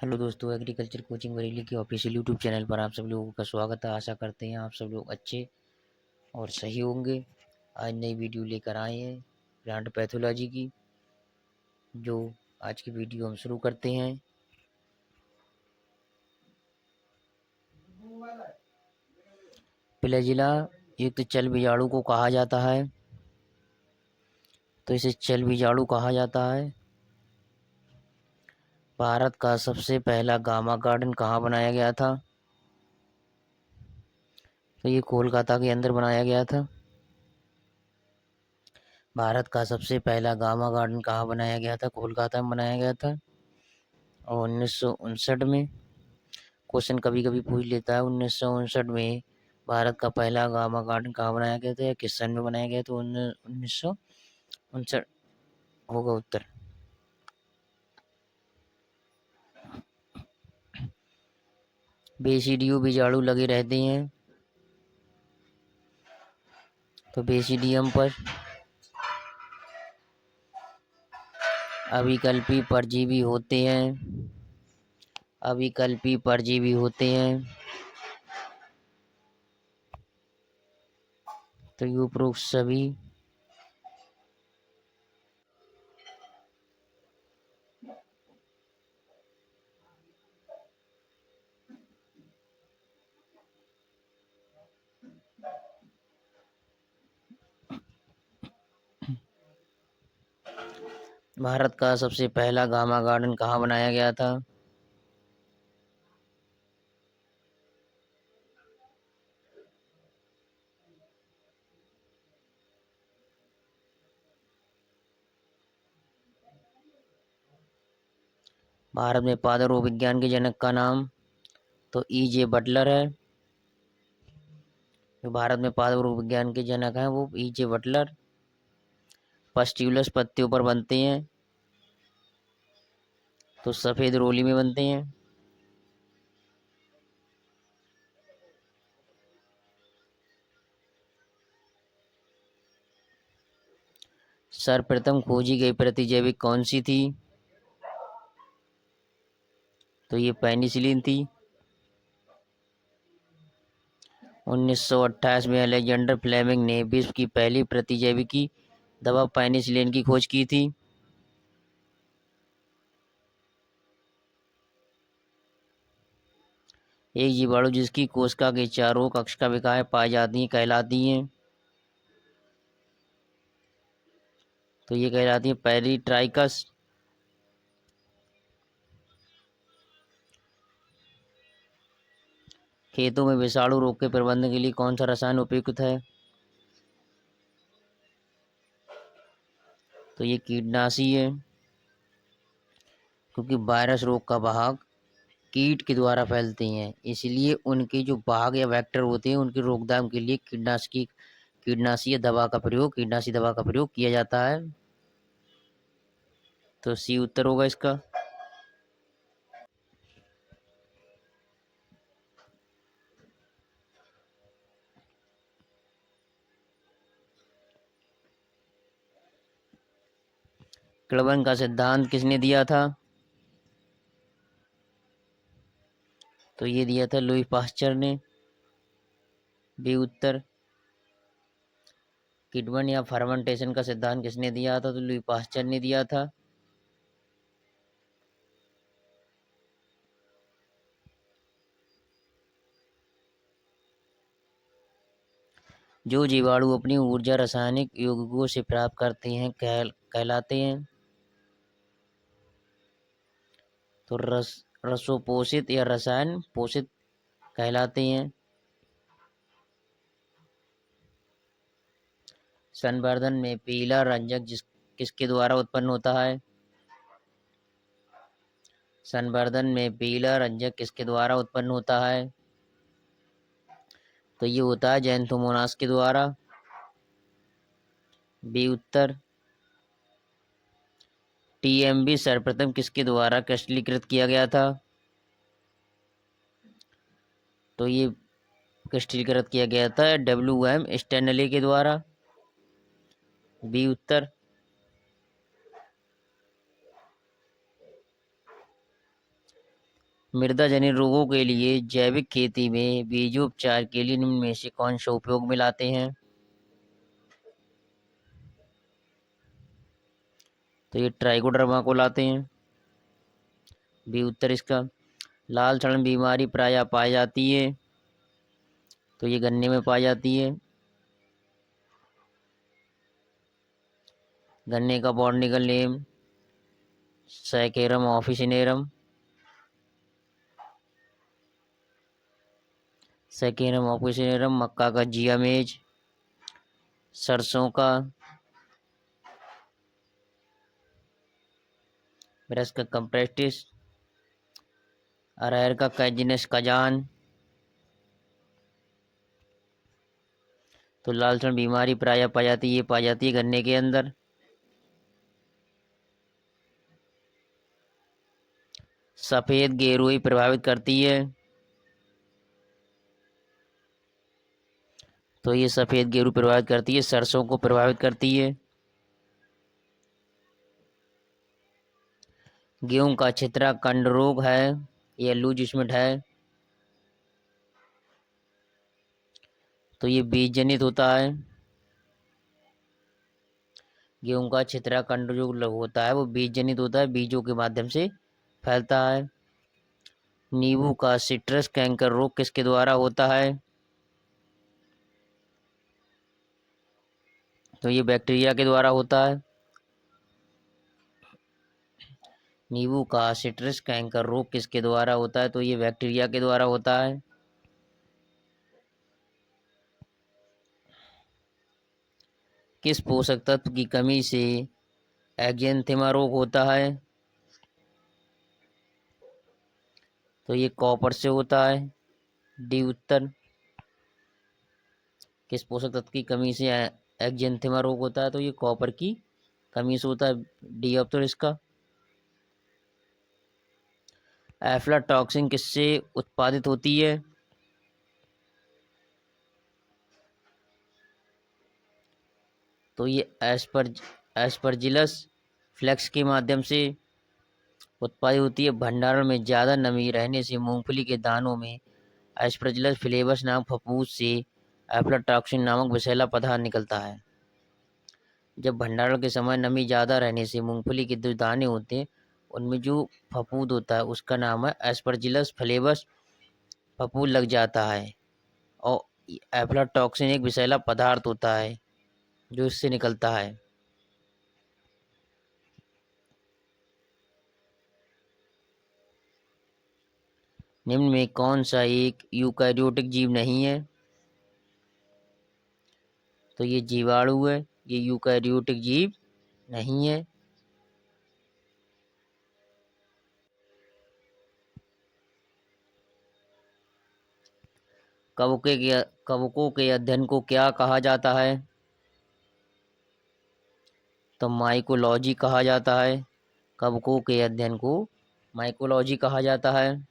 Hello दोस्तों, agriculture coaching Bareilly के official YouTube channel पर आप सब लोगों का स्वागत है। आशा करते हैं आप सब लोग अच्छे और सही होंगे। आज नई वीडियो लेकर आए हैं प्लांट पैथोलॉजी की। जो आज की वीडियो हम शुरू करते हैं। फ्लैजिला युक्त चल बीजाणु को कहा जाता है, तो इसे चल बीजाणु कहा जाता है। भारत का सबसे पहला गामा गार्डन कहाँ बनाया गया था? तो ये कोलकाता के अंदर बनाया गया था। भारत का सबसे पहला गामा गार्डन कहाँ बनाया गया था? कोलकाता में बनाया गया था। और 1959 में क्वेश्चन कभी कभी पूछ लेता है, 1959 में भारत का पहला गामा गार्डन कहाँ बनाया गया था या किस सन में बनाया गया? तो 1959 होगा उत्तर। बेसिडियो बीजाणु लगे रहते हैं, तो बेसिडियम पर अविकल्पी परजीवी होते हैं। अविकल्पी परजीवी होते हैं। तो ये उपरोक्त सभी भारत का सबसे पहला गामा गार्डन कहाँ बनाया गया था? भारत में पादप रोग विज्ञान के जनक का नाम तो E.J. बटलर है। जो भारत में पादप रोग विज्ञान के जनक हैं वो E.J. बटलर। पस्ट्यूलस पत्तियों पर बनते हैं, तो सफेद रोली में बनते हैं। सर्वप्रथम खोजी गई प्रतिजैविक कौन सी थी? तो ये पेनिसिलिन थी। 1928 में अलेक्जेंडर फ्लेमिंग ने विश्व की पहली प्रतिजैविकी दवा पेनिसिलिन की खोज की थी। एक जीवाणु जिसकी कोशिका के चारों ओर कक्षविकाएं पाई जाती हैं कहलाती हैं। तो ये कहलाती है पेरिट्राइकस। खेतों में विषाणु रोग के प्रबंधन के लिए कौन सा रसायन उपयुक्त है? तो ये कीटनाशी है, क्योंकि वायरस रोग का वाहक कीट के द्वारा फैलते हैं, इसलिए उनके जो वाहक या वेक्टर होते हैं उनकी रोकथाम के लिए कीटनाशी दवा का प्रयोग किया जाता है। तो सी उत्तर होगा इसका। क्लबन का सिद्धांत किसने दिया था? तो ये दिया था लुई पास्चर ने। बी उत्तर। किडवन या फर्मेंटेशन का सिद्धांत किसने दिया था? तो लुई पास्चर ने दिया था। जो जीवाणु अपनी ऊर्जा रासायनिक यौगिकों से प्राप्त करते हैं कहलाते हैं। तो रसोपोषित या रसायन पोषित कहलाते हैं। संवर्धन में पीला रंजक किसके द्वारा उत्पन्न होता है? संवर्धन में पीला रंजक किसके द्वारा उत्पन्न होता है? तो ये होता है ज़ैंथोमोनास के द्वारा। बी उत्तर। टीएमबी सर्वप्रथम किसके द्वारा क्रिस्टलीकृत किया गया था? तो ये क्रिस्टलीकृत किया गया था WM स्टैनली के द्वारा। बी उत्तर। मृदा जनित रोगों के लिए जैविक खेती में बीजोपचार के लिए निम्न में से कौन सा उपयोग में लाते हैं? तो ये ट्राइकोडर्मा को लाते हैं। बी उत्तर इसका। लाल सड़न बीमारी प्रायः पाई जाती है, तो ये गन्ने में पाई जाती है। गन्ने का botanical name Saccharum officinarum. Saccharum officinarum. मक्का का जियामेज। सरसों का ब्रैसिका कंप्रेस्टिस। अरहर का कैजिनस कजान। तो लाल सड़न बीमारी प्रायः पाई जाती है, ये पाई जाती है गन्ने के अंदर। सफेद गेरुई प्रभावित करती है, तो ये सफेद गेरू प्रभावित करती है, सरसों को प्रभावित करती है। गेहूं का छितरा कंड रोग है या लूज है, तो ये बीज जनित होता है। गेहूं का छितरा कंड जो होता है वो बीज जनित होता है, बीजों के माध्यम से फैलता है। नींबू का सिट्रस कैंकर रोग किसके द्वारा होता है? तो ये बैक्टीरिया के द्वारा होता है। नींबू का सिट्रस कैंकर रोग किसके द्वारा होता है? तो ये बैक्टीरिया के द्वारा होता है। किस पोषक तत्व की कमी से एक्जेंथेमा रोग होता है? तो ये कॉपर से होता है। डी उत्तर। किस पोषक तत्व की कमी से एक्जेंथेमा रोग होता है? तो ये कॉपर की कमी से होता है। डी उत्तर इसका। एफ्लाटॉक्सिन किससे उत्पादित होती है? तो ये एस्परजिलस फ्लेक्स के माध्यम से उत्पादित होती है। भंडारण में ज़्यादा नमी रहने से मूंगफली के दानों में एस्परजिलस फ्लेवस नामक फफूंद से एफ्लाटॉक्सिन नामक विषैला पदार्थ निकलता है। जब भंडारण के समय नमी ज़्यादा रहने से मूंगफली के जो दाने होते हैं उनमें जो फफूंद होता है उसका नाम है एस्परजिलस फ्लेवस फफूंद लग जाता है। और एफ्लाटॉक्सिन एक विषैला पदार्थ होता है जो इससे निकलता है। निम्न में कौन सा एक यूकैरियोटिक जीव नहीं है? तो ये जीवाणु है, ये यूकैरियोटिक जीव नहीं है। कवकों के अध्ययन को क्या कहा जाता है? तो माइकोलॉजी कहा जाता है। कवकों के अध्ययन को माइकोलॉजी कहा जाता है।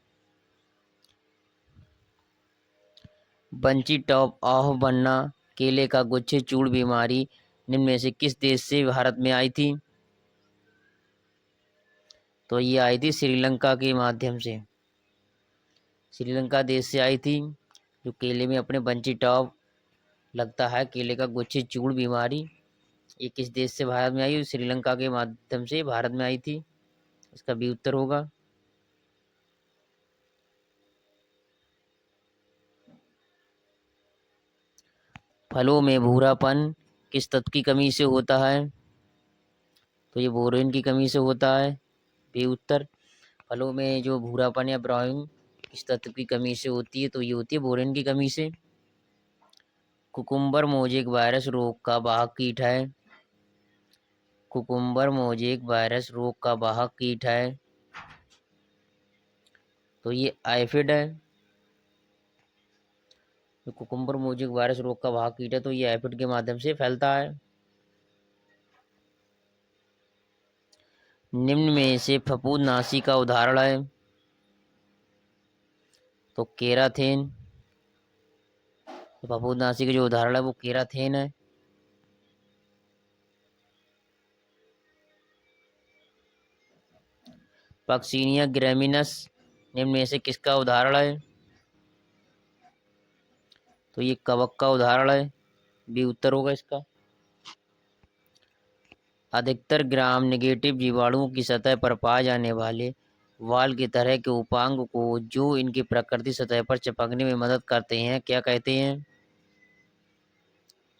बंची टॉप ऑफ बनना केले का गुच्छे चूड़ बीमारी निम्न में से किस देश से भारत में आई थी? तो ये आई थी श्रीलंका के माध्यम से। श्रीलंका देश से आई थी। जो केले में अपने बंची टॉप लगता है, केले का गुच्छे चूड़ बीमारी, ये किस देश से भारत में आई? श्रीलंका के माध्यम से भारत में आई थी। इसका भी उत्तर होगा। फलों में भूरापन किस तत्व की कमी से होता है? तो ये बोरेन की कमी से होता है। बी उत्तर। फलों में जो भूरापन या ब्राउन किस तत्व की कमी से होती है? तो ये होती है बोरेन की कमी से। कुकुम्बर मोजेक वायरस रोग का वाहक कीट है। कुकुम्बर मोजेक वायरस रोग का वाहक कीट है, तो ये आइफिड है। जो कुकुम्बर मोजेक वायरस रोग का वाहक कीट है तो ये आइफिड के माध्यम से फैलता है। निम्न में से फफूंदनाशी का उदाहरण है? तो केराथेन। तो फफूंदनाशी का जो उदाहरण है वो केराथेन है। पक्सिनिया ग्रैमिनस निम्न में से किसका उदाहरण है? तो ये कवक का उदाहरण है, बी उत्तर होगा इसका। अधिकतर ग्राम नेगेटिव जीवाणुओं की सतह पर पाए जाने वाले वाल की तरह के उपांग को जो इनकी प्रकृति सतह पर चिपकने में मदद करते हैं क्या कहते हैं?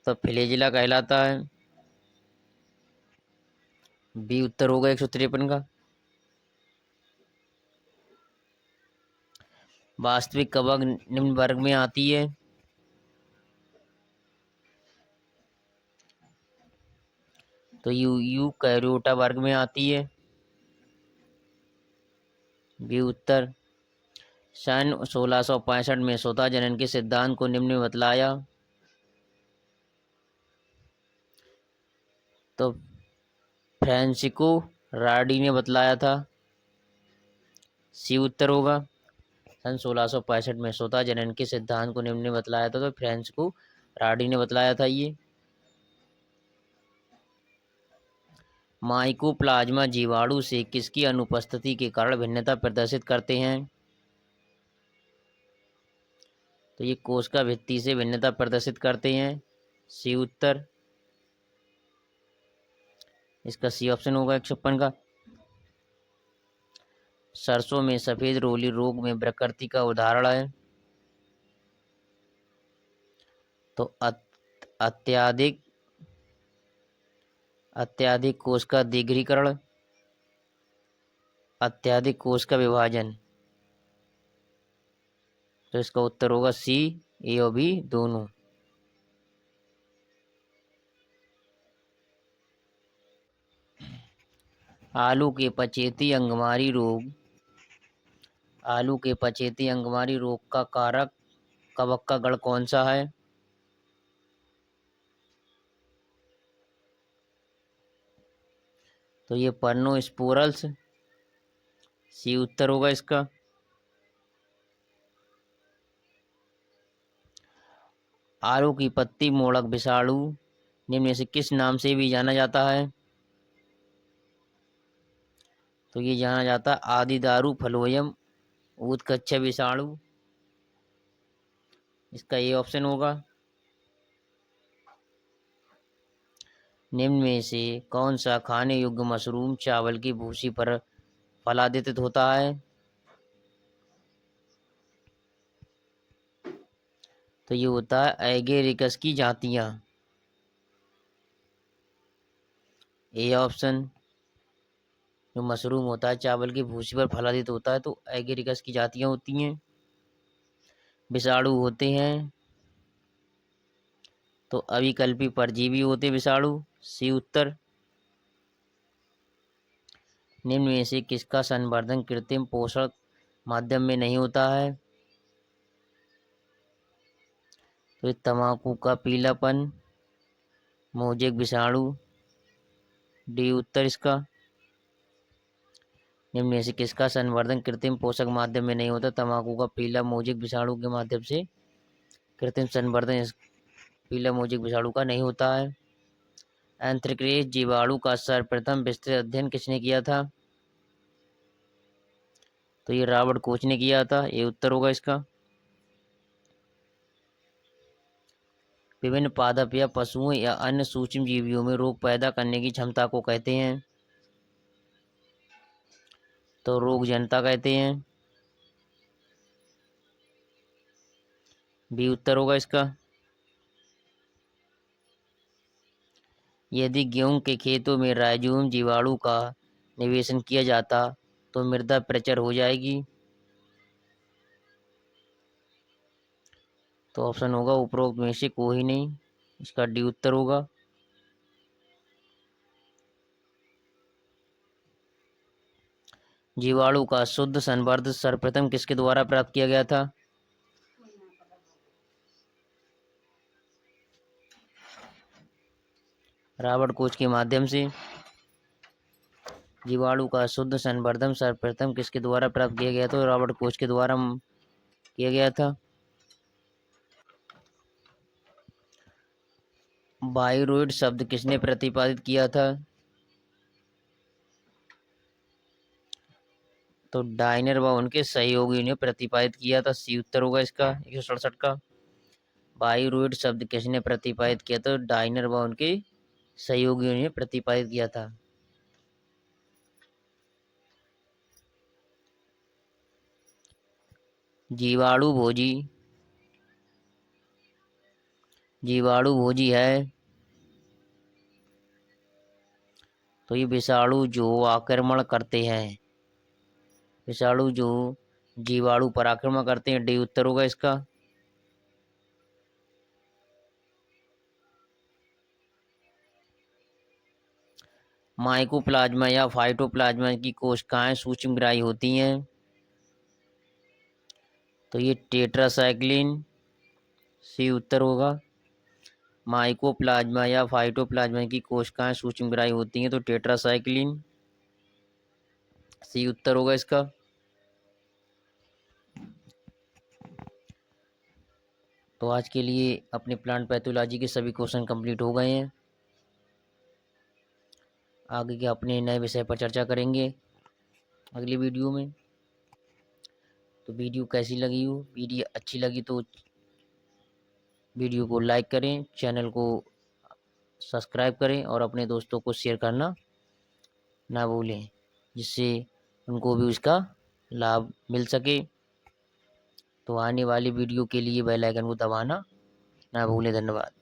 तो फ्लैजिला कहलाता है, बी उत्तर होगा 153 का। वास्तविक कवक निम्न वर्ग में आती है, तो यूकैरियोटा वर्ग में आती है, बी उत्तर। सन 1665 में स्वतः जनन के सिद्धांत को निम्न में बतलाया, तो फ्रांसिस्को राडी ने बतलाया था, सी उत्तर होगा। सन 1665 में स्वतः जनन के सिद्धांत को निम्न ने बतलाया था, तो फ्रांसिस्को राडी ने बतलाया था ये। माइकोप्लाज्मा जीवाणु से किसकी अनुपस्थिति के कारण भिन्नता प्रदर्शित करते हैं? तो ये कोशिका भित्ति से भिन्नता प्रदर्शित करते हैं, सी उत्तर। इसका सी ऑप्शन होगा 156 का। सरसों में सफेद रोली रोग में प्रकृति का उदाहरण है, तो अत्याधिक अत्याधिक कोश का दीर्घीकरण, अत्याधिक कोश का विभाजन, तो इसका उत्तर होगा सी, ए और बी दोनों। आलू के पचेती अंगमारी रोग का कारक कवक का गण कौन सा है? तो ये पर्नोस्पोरल्स, सी उत्तर होगा इसका। आलू की पत्ती मोड़क विषाणु निम्न में से किस नाम से भी जाना जाता है? तो ये जाना जाता है आदिदारू फलोयम ऊतकच्छ विषाणु, इसका ये ऑप्शन होगा। निम्न में से कौन सा खाने योग्य मशरूम चावल की भूसी पर फलादित होता है? तो ये होता है एगेरिकस की जातियां, ए ऑप्शन। जो मशरूम होता है चावल की भूसी पर फलादित होता है, तो एगेरिकस की जातियां होती हैं। विषाणु होते हैं, तो अविकल्पी परजीवी होते विषाणु, सी उत्तर। निम्न में से किसका संवर्धन कृत्रिम पोषण माध्यम में नहीं होता है? तो तंबाकू का पीलापन, मोजेक विषाणु, डी उत्तर इसका। निम्न में से किसका संवर्धन कृत्रिम पोषक माध्यम में नहीं होता? तंबाकू का पीला मोजेक विषाणु के माध्यम से कृत्रिम संवर्धन पीला मोजेक विषाणु का नहीं होता है। एंथ्रेक्स जीवाणु का सर्वप्रथम विस्तृत अध्ययन किसने किया था? तो ये रॉबर्ट कोच ने किया था, ये उत्तर होगा इसका। विभिन्न पादप या पशुओं या अन्य सूक्ष्म जीवियों में रोग पैदा करने की क्षमता को कहते हैं? तो रोग जनता कहते हैं, बी उत्तर होगा इसका। यदि गेहूं के खेतों में राइजोबियम जीवाणु का निवेशन किया जाता तो मृदा प्रचर हो जाएगी, तो ऑप्शन होगा उपरोक्त में से कोई नहीं, इसका डी उत्तर होगा। जीवाणु का शुद्ध संवर्ध सर्वप्रथम किसके द्वारा प्राप्त किया गया था? रॉबर्ट कोच के माध्यम से। जीवाणु का शुद्ध संवर्धन सर्वप्रथम किसके द्वारा प्राप्त किया गया था? रॉबर्ट कोच के द्वारा किया गया था। बायोरोइड शब्द किसने प्रतिपादित किया था? तो डायनर व उनके सहयोगियों ने प्रतिपादित किया था। सी उत्तर होगा इसका 167 का। बायोरोइड शब्द किसने प्रतिपादित किया? तो डायनर व उनके सहयोगियों ने प्रतिपादित किया था। जीवाणु भोजी, जीवाणु भोजी है तो ये विषाणु जो आक्रमण करते हैं, विषाणु जो जीवाणु पर आक्रमण करते हैं, डी उत्तर होगा इसका। माइकोप्लाज्मा या फाइटोप्लाज्मा की कोशिकाएं सूक्ष्मग्राही होती हैं तो ये टेट्रासाइक्लिन, सी उत्तर होगा। माइकोप्लाज्मा या फाइटोप्लाज्मा की कोशिकाएं सूक्ष्मग्राही होती हैं तो टेट्रासाइक्लिन, सी उत्तर होगा इसका। तो आज के लिए अपने प्लांट पैथोलॉजी के सभी क्वेश्चन कंप्लीट हो गए हैं। आगे के अपने नए विषय पर चर्चा करेंगे अगली वीडियो में। तो वीडियो कैसी लगी हो? वीडियो अच्छी लगी तो वीडियो को लाइक करें, चैनल को सब्सक्राइब करें और अपने दोस्तों को शेयर करना ना भूलें, जिससे उनको भी उसका लाभ मिल सके। तो आने वाली वीडियो के लिए बेल आइकन को दबाना ना भूलें। धन्यवाद।